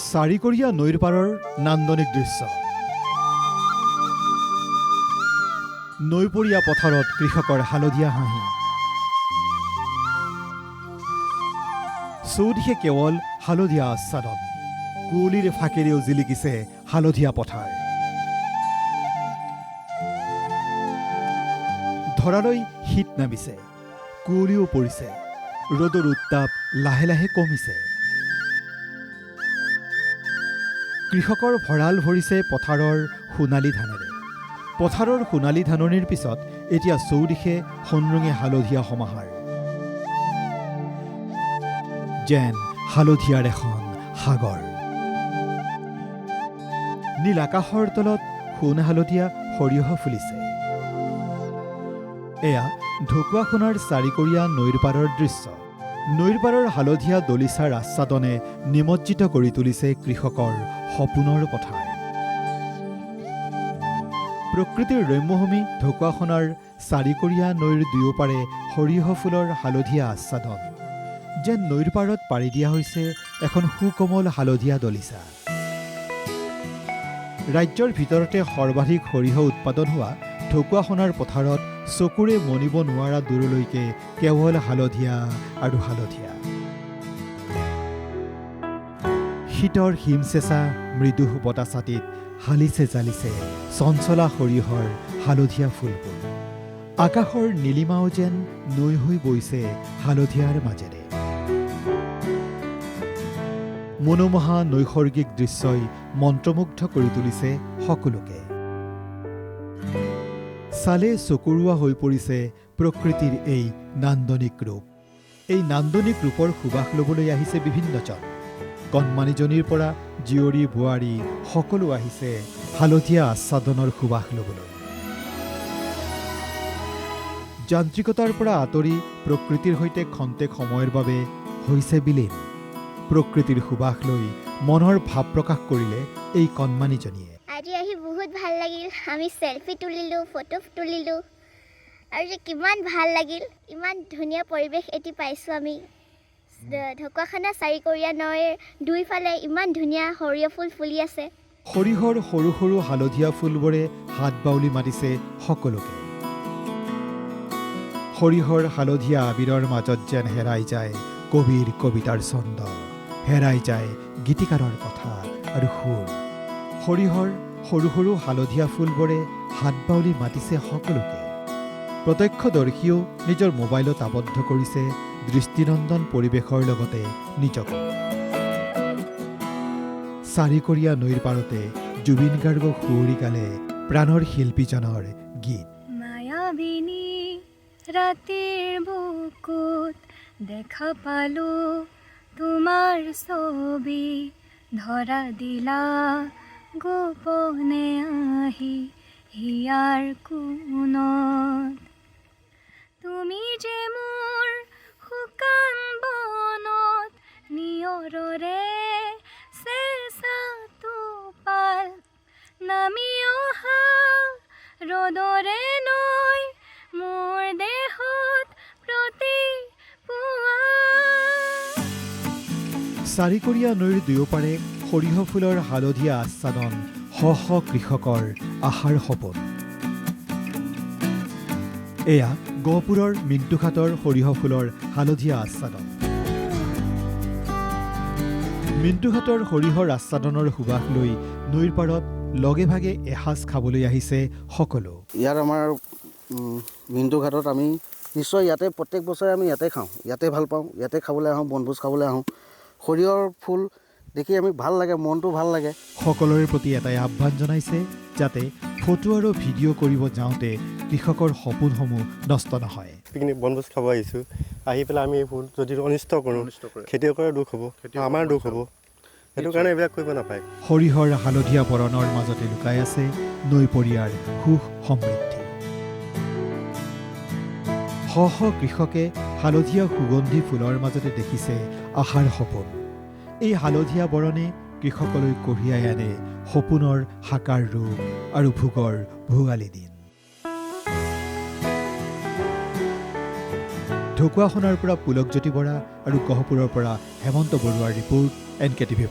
চাৰিকৰীয়া নৈৰ পাৰৰ নান্দনিক দৃশ্য। নৈপৰীয়া পথাৰত কৃষকৰ হালধীয়া হাঁহি। চৌদিশে কেৱল হালধীয়া আচ্ছাদন। কুঁৱলীৰ ফাঁকেৰেও জিলিকিছে হালধীয়া পথাৰ। ধৰালৈ শীত নামিছে, কুঁৱলীও পৰিছে, ৰ'দৰ উত্তাপ লাহে লাহে কমিছে। কৃষকৰ ভঁৰাল ভৰিছে পথাৰৰ সোণালী ধানেৰে। পথাৰৰ সোণালী ধাননিৰ পিছত এতিয়া চৌদিশে সোণৰঙে হালধীয়া সমাহাৰ। যেন হালধীয়াৰ এখন সাগৰ। নীল আকাশৰ তলত সোণ হালধীয়া সৰিয়হ ফুলিছে। এয়া ঢকুৱাখানাৰ চাৰিকৰীয়া নৈৰ পাৰৰ দৃশ্য। নৈৰ পাৰৰ হালধীয়া দলিচাৰ আচ্ছাদনে নিমজ্জিত কৰি তুলিছে কৃষকৰ সপোনৰ পথাৰ। প্ৰকৃতিৰ ৰম্যভূমি ঢকুৱাখানাৰ চাৰিকৰীয়া নৈৰ দুয়োপাৰে সৰিয়হ ফুলৰ হালধীয়া আচ্ছাদন। যেন নৈৰ পাৰত পাৰি দিয়া হৈছে এখন সুকোমল হালধীয়া দলিচা। ৰাজ্যৰ ভিতৰতে সৰ্বাধিক সৰিয়হ উৎপাদন হোৱা ঢকুৱাখানাৰ পথাৰত চকুৰে মনিব নোৱাৰা দূৰলৈকে কেৱল হালধীয়া আৰু হালধীয়া। শীতৰ হিমচেঁচা মৃদু বতাহচাটিত হালিছে জালিছে চঞ্চলা সৰিয়হৰ হালধীয়া ফুলবোৰ। আকাশৰ নীলিমাও যেন নৈ হৈ বৈছে হালধীয়াৰ মাজেৰে। মনোমোহা নৈসৰ্গিক দৃশ্যই মন্ত্ৰমুগ্ধ কৰি তুলিছে সকলোকে। চালে চকুৰোৱা হৈ পৰিছে প্ৰকৃতিৰ এই নান্দনিক ৰূপ। এই নান্দনিক ৰূপৰ সুবাস ল'বলৈ আহিছে বিভিন্নজন। কণমানিজনীৰ পৰা জীয়ৰী বোৱাৰী সকলো আহিছে হালধীয়া আচ্ছাদনৰ সুবাস ল'বলৈ। যান্ত্ৰিকতাৰ পৰা আঁতৰি প্ৰকৃতিৰ সৈতে খন্তেক সময়ৰ বাবে হৈছে বিলীন। প্ৰকৃতিৰ সুবাস লৈ মনৰ ভাৱ প্ৰকাশ কৰিলে এই কণমানিজনীয়ে। আজি আহি বহুত ভাল লাগিল। আমি সেলফি তুলিলোঁ, ফটো তুলিলোঁ আৰু যে কিমান ভাল লাগিল। ইমান ধুনীয়া পৰিৱেশ এটি পাইছোঁ আমি। ঢকুৱাখানা চাৰিকৰীয়া নৈৰ দুইফালে ইমান ধুনীয়া সৰিয়হ ফুল ফুলি আছে। সৰিয়হৰ সৰু সৰু হালধীয়া ফুলবোৰে হাত বাউলি মাতিছে সকলোকে। সৰিয়হৰ হালধীয়া আবিৰৰ মাজত যেন হেৰাই যায় কবিৰ কবিতাৰ ছন্দ, হেৰাই যায় গীতিকাৰৰ কথা আৰু সুৰ। সৰিয়হৰ সৰু সৰু হালধীয়া ফুলবোৰে হাত বাউলি মাতিছে সকলোকে। প্ৰত্যক্ষদৰ্শীয়েও নিজৰ মোবাইলত আবদ্ধ কৰিছে দৃষ্টিনন্দন পৰিৱেশৰ লগতে নিজকে। চাৰিকৰীয়া নৈৰ পাৰতে জুবিন গাৰ্গ সুঁৱৰি গালে প্ৰাণৰ শিল্পীজনৰ গীত। মায়াবিনী ৰাতিৰ বুকুত দেখা পালো তোমাৰ ছবি, ধৰা দিলা গোপনে আহি হিয়াৰ কোণত। তুমি যে মোৰ শুকান বনত নিয়ৰৰে চেঁচা টোপাল, নামি অহা ৰ'দৰে নৈ মোৰ দেহত প্ৰতিপুৱা। চাৰিকৰীয়া নৈৰ দুয়োপাৰে সৰিয়হ ফুলৰ হালধীয়া আচ্ছাদন শ শ কৃষকৰ আশাৰ সপোন। এয়া গহপুৰৰ মিণ্টুঘাটৰ সৰিয়হ ফুলৰ হালধীয়া আচ্ছাদন। মিণ্টুঘাটৰ সৰিয়হৰ আচ্ছাদনৰ সুবাস লৈ নৈৰ পাৰত লগে ভাগে এসাঁজ খাবলৈ আহিছে সকলো। ইয়াত আমাৰ মিণ্টুঘাটত আমি নিশ্চয় ইয়াতে প্ৰত্যেক বছৰে আমি ইয়াতে খাওঁ, ইয়াতে ভাল পাওঁ, ইয়াতে খাবলৈ আহোঁ, বনভোজ খাবলৈ আহোঁ। সৰিয়হৰ ফুল দেখি আমি ভাল লাগে, মনটো ভাল লাগে। সকলোৰে প্ৰতি এটাই আহ্বান জনাইছে যাতে ফটো আৰু ভিডিঅ' কৰিব যাওঁতে কৃষকৰ সপোনসমূহ নষ্ট নহয়। পিকনিক বনভোজ খাব আহিছোঁ, আহি পেলাই আমি এইবোৰ যদি অনিষ্ট কৰোঁ খেতিয়কৰ দুখ হ'ব, আমাৰ দুখ হ'ব। সেইটো কাৰণে এইবিলাক কৰিব নাপায়। সৰিয়হৰ হালধীয়া বৰণৰ মাজতে লুকাই আছে নৈপৰীয়াৰ সুখ সমৃদ্ধি। শ শ কৃষকে হালধীয়া সুগন্ধি ফুলৰ মাজতে দেখিছে আশাৰ সপোন। এই হালধীয়া বৰণে কৃষকলৈ কঢ়িয়াই আনে সপোনৰ সাকাৰ ৰূপ আৰু ভোগৰ ভোগালী দিন। ঢকুৱাখানাৰ পৰা পুলকজ্যোতি বৰা আৰু গহপুৰৰ পৰা হেমন্ত বৰুৱাৰ ৰিপৰ্ট NKTV+।